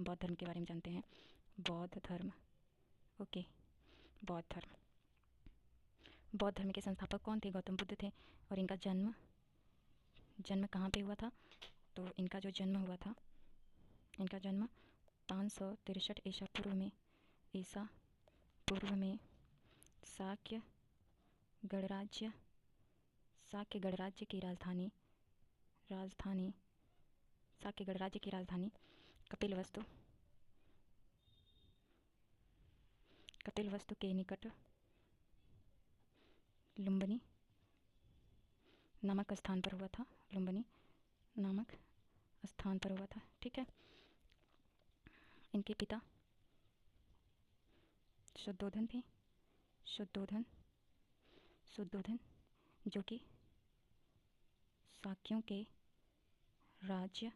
हम बौद्ध धर्म के बारे में जानते हैं। बौद्ध धर्म, ओके, बौद्ध धर्म। बौद्ध धर्म के संस्थापक कौन थे? गौतम बुद्ध थे। और इनका जन्म कहाँ पे हुआ था? तो इनका जो जन्म हुआ था, इनका जन्म 563 ईसा पूर्व में शाक्य गणराज्य की राजधानी कपिलवस्तु के निकट लुम्बिनी नामक स्थान पर हुआ था। लुम्बिनी नामक स्थान पर हुआ था। ठीक है। इनके पिता शुद्धोधन थे। शुद्धोधन जो कि शाक्यों के राज्य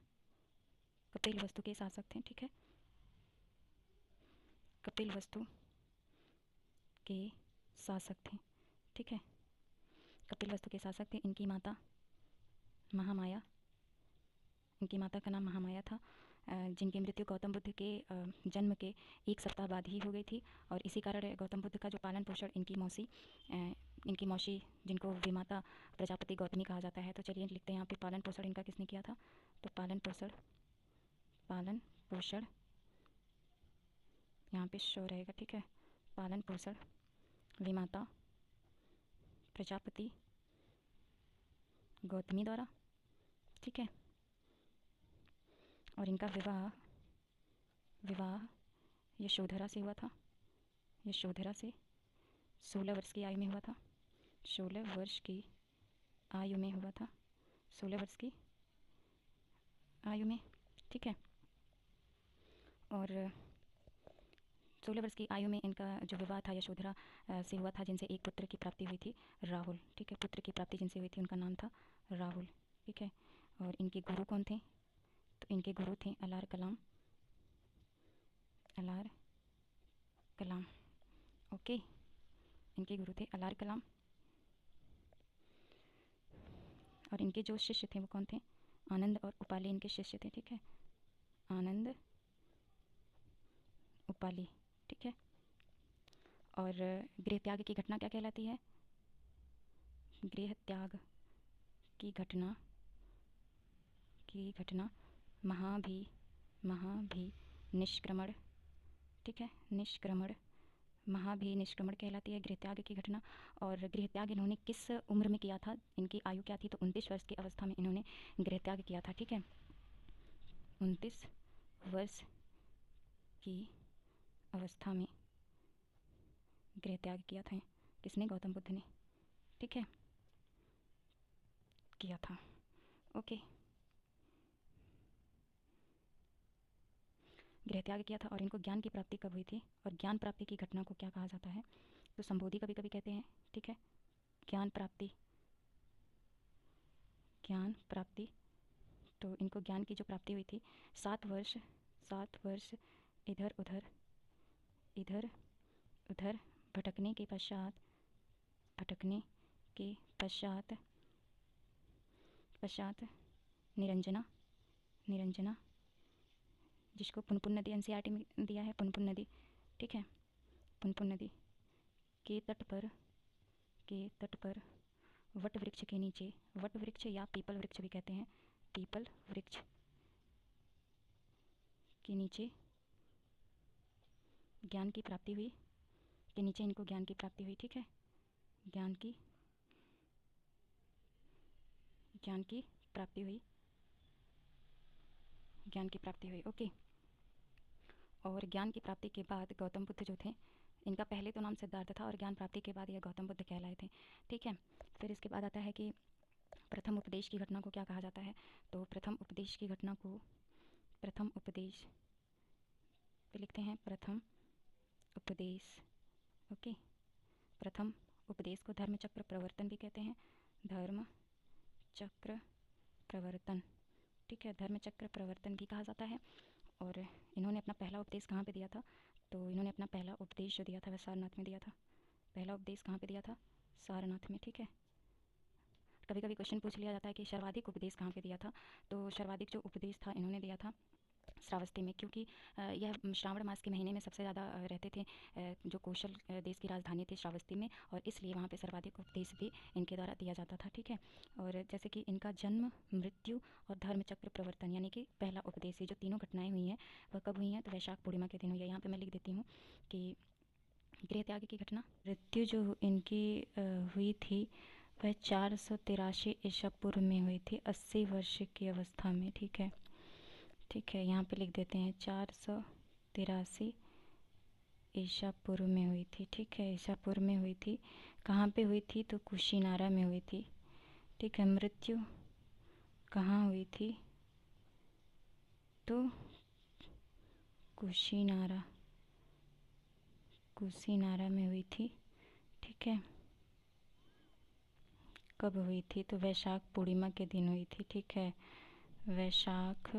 कपिलवस्तु के शासक थे। ठीक है, कपिलवस्तु के शासक थे। ठीक है, कपिलवस्तु के शासक थे। इनकी माता महामाया, इनकी माता का नाम महामाया था, जिनकी मृत्यु गौतम बुद्ध के जन्म के 1 सप्ताह बाद ही हो गई थी। और इसी कारण गौतम बुद्ध का जो पालन पोषण इनकी मौसी जिनको विमाता प्रजापति गौतमी कहा जाता है। तो चलिए लिखते हैं यहाँ पे पालन पोषण इनका किसने किया था। तो पालन पोषण यहाँ पे शो रहेगा। ठीक है, पालन पोषण विमाता प्रजापति गौतमी द्वारा। ठीक है, और इनका विवाह यशोधरा से हुआ था। यशोधरा से 16 वर्ष की आयु में हुआ था। 16 वर्ष की आयु में हुआ था। 16 वर्ष की आयु में। ठीक है, और 16 वर्ष की आयु में इनका जो विवाह था यशोधरा से हुआ था, जिनसे एक पुत्र की प्राप्ति हुई थी, राहुल। ठीक है, पुत्र की प्राप्ति जिनसे हुई थी उनका नाम था राहुल। ठीक है, और इनके गुरु कौन थे? तो इनके गुरु थे अलार कलाम। ओके, इनके गुरु थे अलार कलाम। और इनके जो शिष्य थे वो कौन थे? आनंद और उपाली इनके शिष्य थे। ठीक है, आनंद उपाली। ठीक है, और गृह त्याग की घटना क्या कहलाती है? गृह त्याग की घटना महाभिनिष्क्रमण। ठीक है, महाभिनिष्क्रमण कहलाती है गृह त्याग की घटना। और गृह त्याग इन्होंने किस उम्र में किया था? इनकी आयु क्या थी? तो 29 वर्ष की अवस्था में इन्होंने गृह त्याग किया था। ठीक है, 29 वर्ष की अवस्था में गृह त्याग किया था। किसने? गौतम बुद्ध ने। ठीक है, किया था। ओके, गृह त्याग किया था। और इनको ज्ञान की प्राप्ति कब हुई थी? और ज्ञान प्राप्ति की घटना को क्या कहा जाता है? तो संबोधि कभी कभी कहते हैं। ठीक है, ज्ञान प्राप्ति। तो इनको ज्ञान की जो प्राप्ति हुई थी 7 वर्ष इधर उधर भटकने के पश्चात निरंजना, जिसको पुनपुन नदी एनसीईआरटी में दिया है, पुनपुन नदी। ठीक है, पुनपुन नदी के तट पर वट वृक्ष के नीचे, वट वृक्ष या पीपल वृक्ष भी कहते हैं, पीपल वृक्ष के नीचे ज्ञान की प्राप्ति हुई। के नीचे इनको ज्ञान की प्राप्ति हुई। ठीक है, ज्ञान की प्राप्ति हुई। ओके, और ज्ञान की प्राप्ति के बाद गौतम बुद्ध जो थे, इनका पहले तो नाम सिद्धार्थ था और ज्ञान प्राप्ति के बाद यह गौतम बुद्ध कहलाए थे। ठीक है, फिर इसके बाद आता है कि प्रथम उपदेश की घटना को क्या कहा जाता है? तो प्रथम उपदेश की घटना को प्रथम उपदेश पे लिखते हैं, प्रथम उपदेश। ओके, प्रथम उपदेश को धर्म चक्र प्रवर्तन भी कहते हैं, धर्म चक्र प्रवर्तन। ठीक है, धर्म चक्र प्रवर्तन भी कहा जाता है। और इन्होंने अपना पहला उपदेश कहाँ पे दिया था? तो इन्होंने अपना पहला उपदेश जो दिया था वह सारनाथ में दिया था। पहला उपदेश कहाँ पे दिया था? सारनाथ में। ठीक है, कभी कभी क्वेश्चन पूछ लिया जाता है कि सर्वाधिक उपदेश कहाँ पे दिया था? तो सर्वाधिक जो उपदेश था इन्होंने दिया था श्रावस्ती में, क्योंकि यह श्रावण मास के महीने में सबसे ज़्यादा रहते थे। जो कौशल देश की राजधानी थी श्रावस्ती में, और इसलिए वहाँ पे सर्वाधिक उपदेश भी इनके द्वारा दिया जाता था। ठीक है, और जैसे कि इनका जन्म, मृत्यु और धर्मचक्र प्रवर्तन, यानी कि पहला उपदेश, ये जो तीनों घटनाएं हुई हैं वह कब हुई हैं? तो वैशाख पूर्णिमा के दिन हुई है। यहाँ पे मैं लिख देती हूँ कि गृह त्याग की घटना, मृत्यु जो इनकी हुई थी वह 483 ईसा पूर्व में हुई थी, 80 वर्ष की अवस्था में। ठीक है, ठीक है, यहाँ पे लिख देते हैं 483 ईसा पूर्व में हुई थी। ठीक है, ईसा पूर्व में हुई थी। कहाँ पे हुई थी? तो कुशीनारा में हुई थी। ठीक है, मृत्यु कहाँ हुई थी? तो कुशीनारा, कुशीनारा में हुई थी। ठीक है, कब हुई थी? तो वैशाख पूर्णिमा के दिन हुई थी। ठीक है, वैशाख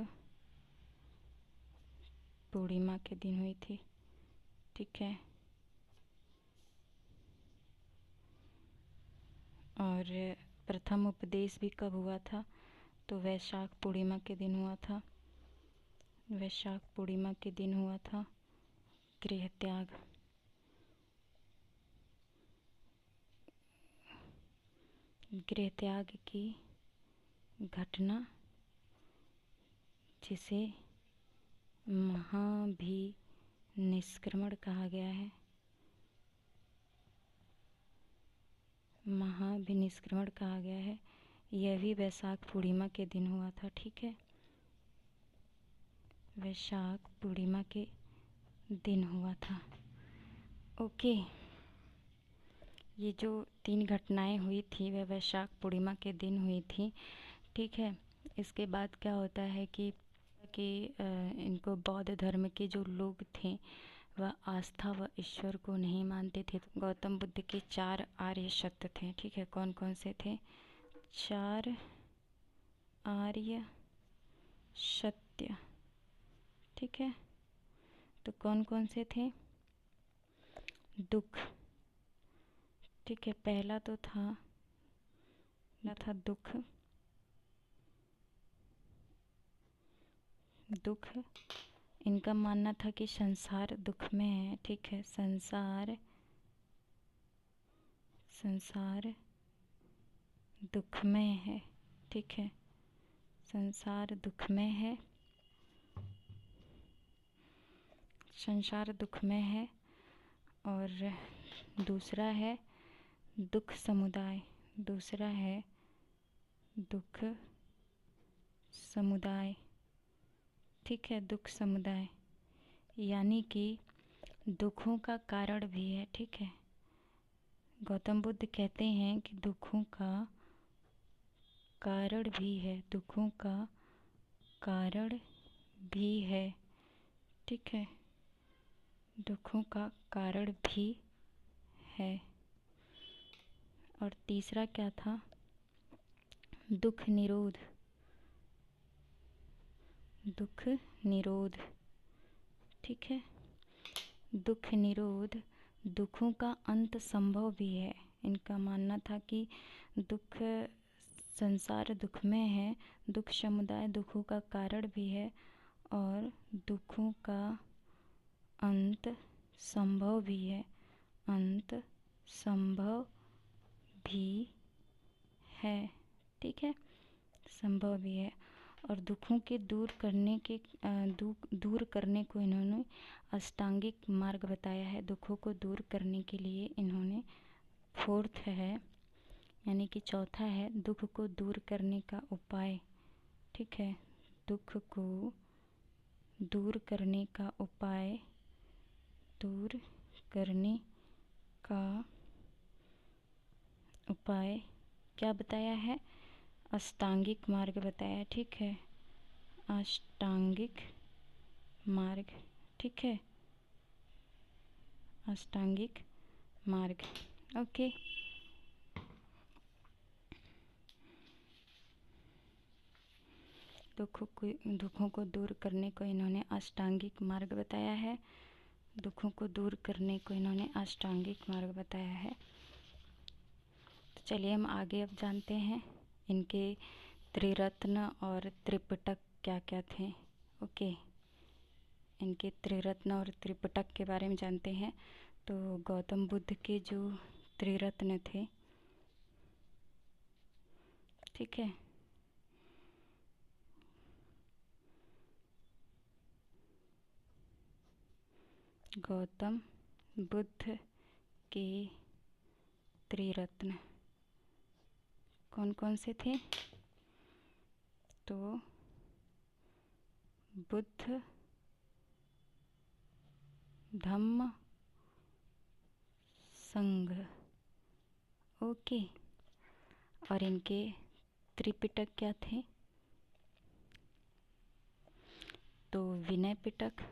पूर्णिमा के दिन हुई थी। ठीक है, और प्रथम उपदेश भी कब हुआ था? तो वैशाख पूर्णिमा के दिन हुआ था। वैशाख पूर्णिमा के दिन हुआ था गृह त्याग। गृह त्याग की घटना, जिसे महाभिनिष्क्रमण कहा गया है, महाभिनिष्क्रमण कहा गया है, यह भी वैशाख पूर्णिमा के दिन हुआ था। ठीक है, वैशाख पूर्णिमा के दिन हुआ था। ओके, ये जो 3 घटनाएं हुई थी वह वैशाख पूर्णिमा के दिन हुई थी। ठीक है, इसके बाद क्या होता है कि इनको बौद्ध धर्म के जो लोग थे वह आस्था व ईश्वर को नहीं मानते थे। तो गौतम बुद्ध के 4 आर्य सत्य थे। ठीक है, कौन कौन से थे? 4 आर्य सत्य। ठीक है, तो कौन कौन से थे? दुख। ठीक है, पहला तो था दुख। दुख, इनका मानना था कि संसार दुख में है। ठीक है, संसार दुखमय है। ठीक है, संसार दुखमय है, संसार दुखमय है। और दूसरा है दुख समुदाय। दूसरा है दुख समुदाय। ठीक है, दुख समुदाय यानी कि दुखों का कारण भी है। ठीक है, गौतम बुद्ध कहते हैं कि दुखों का कारण भी है, दुखों का कारण भी है। ठीक है, दुखों का कारण भी है। और तीसरा क्या था? दुख निरोध। दुख निरोध। ठीक है, दुख निरोध, दुखों का अंत संभव भी है। इनका मानना था कि दुख, संसार दुखमय है, दुख समुदाय दुखों का कारण भी है, और दुखों का अंत संभव भी है। अंत संभव भी है। ठीक है, संभव भी है। और दुखों के दूर करने को इन्होंने अष्टांगिक मार्ग बताया है। दुखों को दूर करने के लिए इन्होंने 4th है, यानी कि चौथा है दुख को दूर करने का उपाय। ठीक है, दुख को दूर करने का उपाय, दूर करने का उपाय क्या बताया है? अष्टांगिक मार्ग बताया। ठीक है, अष्टांगिक मार्ग। ठीक है, अष्टांगिक मार्ग। ओके, दुखों को दूर करने को इन्होंने अष्टांगिक मार्ग बताया है। दुखों को दूर करने को इन्होंने अष्टांगिक मार्ग बताया है। तो चलिए हम आगे अब जानते हैं इनके त्रिरत्न और त्रिपिटक क्या क्या थे। ओके, इनके त्रिरत्न और त्रिपिटक के बारे में जानते हैं। तो गौतम बुद्ध के जो त्रिरत्न थे, ठीक है, गौतम बुद्ध के त्रिरत्न कौन कौन से थे? तो बुद्ध, धम्म, संघ। ओके। और इनके त्रिपिटक क्या थे? तो विनय पिटक।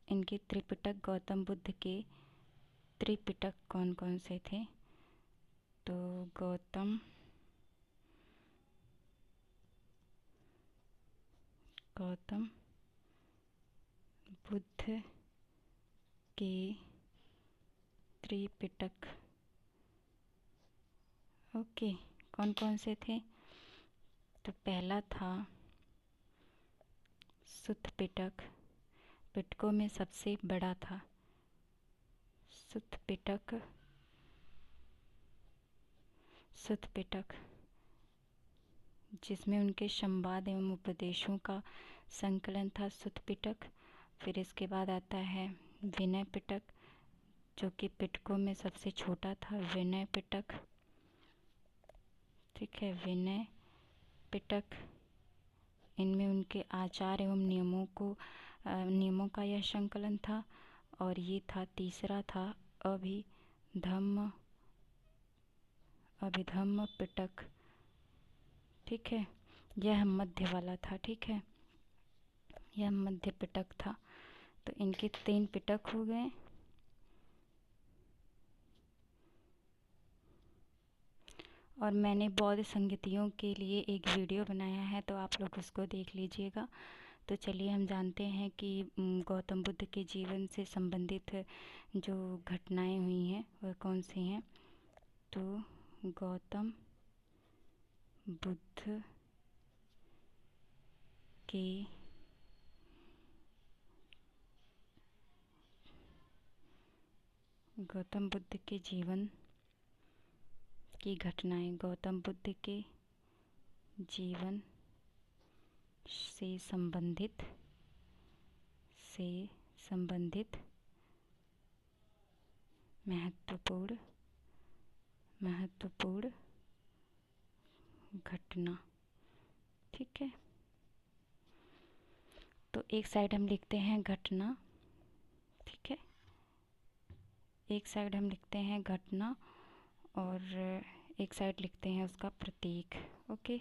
इनके त्रिपिटक गौतम बुद्ध के त्रिपिटक कौन कौन से थे? तो गौतम बुद्ध के त्रिपिटक, ओके, कौन कौन से थे? तो पहला था सुत्त पिटक, पिटकों में सबसे बड़ा था सुत्त पिटक, जिसमें उनके संवाद एवं उपदेशों का संकलन था सुत्त पिटक। फिर इसके बाद आता है विनय पिटक, जो कि पिटकों में सबसे छोटा था विनय पिटक, ठीक है, विनय पिटक। इनमें उनके आचार एवं नियमों का यह संकलन था। और ये था, तीसरा था अभिधम्म पिटक, ठीक है, यह मध्य वाला था, ठीक है, यह मध्य पिटक था। तो इनके 3 पिटक हो गए। और मैंने बौद्ध संगीतियों के लिए एक वीडियो बनाया है, तो आप लोग उसको देख लीजिएगा। तो चलिए हम जानते हैं कि गौतम बुद्ध के जीवन से संबंधित जो घटनाएं हुई हैं वह कौन सी हैं। तो गौतम बुद्ध के जीवन की घटनाएं, गौतम बुद्ध के जीवन से संबंधित महत्वपूर्ण घटना, ठीक है। तो एक साइड हम लिखते हैं घटना, ठीक है, एक साइड हम लिखते हैं घटना और एक साइड लिखते हैं उसका प्रतीक, ओके।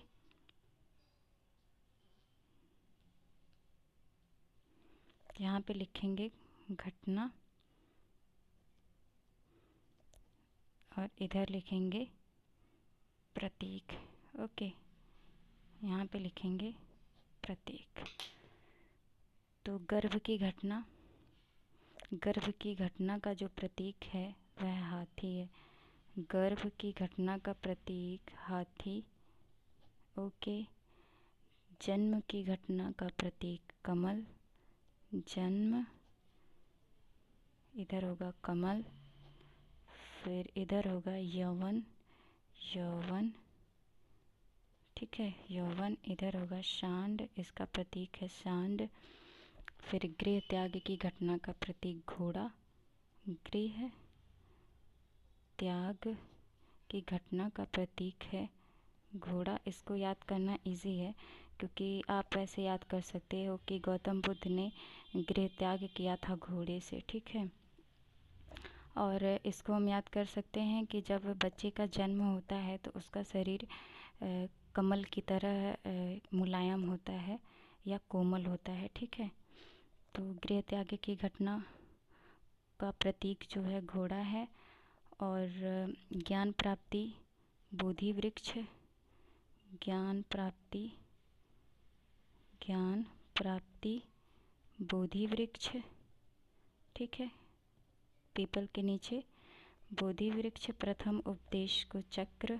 यहाँ पे लिखेंगे घटना और इधर लिखेंगे प्रतीक, ओके, यहाँ पे लिखेंगे प्रतीक। तो गर्भ की घटना का जो प्रतीक है वह हाथी है। गर्भ की घटना का प्रतीक हाथी, ओके। जन्म की घटना का प्रतीक कमल, जन्म, इधर होगा कमल, फिर इधर होगा यौवन, ठीक है, यौवन, इधर होगा सांड, इसका प्रतीक है सांड। फिर गृह त्याग की घटना का प्रतीक घोड़ा, गृह त्याग की घटना का प्रतीक है घोड़ा। इसको याद करना इजी है, क्योंकि आप ऐसे याद कर सकते हो कि गौतम बुद्ध ने गृह त्याग किया था घोड़े से, ठीक है। और इसको हम याद कर सकते हैं कि जब बच्चे का जन्म होता है तो उसका शरीर कमल की तरह मुलायम होता है या कोमल होता है, ठीक है। तो गृह त्याग की घटना का प्रतीक जो है घोड़ा है। और ज्ञान प्राप्ति बोधि वृक्ष, ज्ञान प्राप्ति बोधि वृक्ष, ठीक है, पीपल के नीचे बोधि वृक्ष। प्रथम उपदेश को चक्र,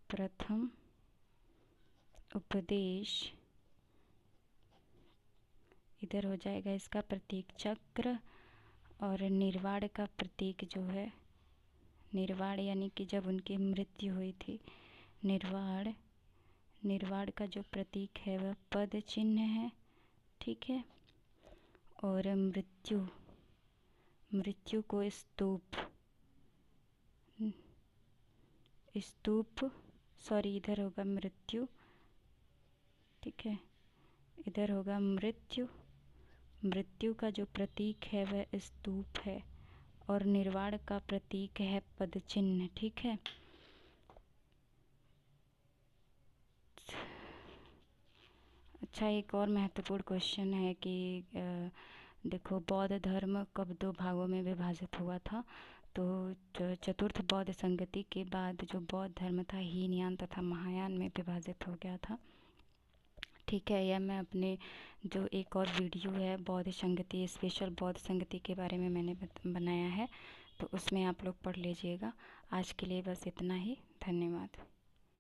प्रथम उपदेश इधर हो जाएगा इसका प्रतीक चक्र, और निर्वाण का प्रतीक जो है, निर्वाण यानी कि जब उनकी मृत्यु हुई थी, निर्वाण, निर्वाण का जो प्रतीक है वह पद चिन्ह है, ठीक है। और मृत्यु, मृत्यु को स्तूप, स्तूप, सॉरी इधर होगा मृत्यु, ठीक है, इधर होगा मृत्यु, मृत्यु का जो प्रतीक है वह स्तूप है, और निर्वाण का प्रतीक है पद चिन्ह, ठीक है। अच्छा, एक और महत्वपूर्ण क्वेश्चन है कि देखो बौद्ध धर्म कब दो भागों में विभाजित हुआ था। तो चतुर्थ बौद्ध संगति के बाद जो बौद्ध धर्म था हीनयान तथा महायान में विभाजित हो गया था, ठीक है। यह मैं अपने जो एक और वीडियो है बौद्ध संगति, स्पेशल बौद्ध संगति के बारे में मैंने बनाया है, तो उसमें आप लोग पढ़ लीजिएगा। आज के लिए बस इतना ही, धन्यवाद।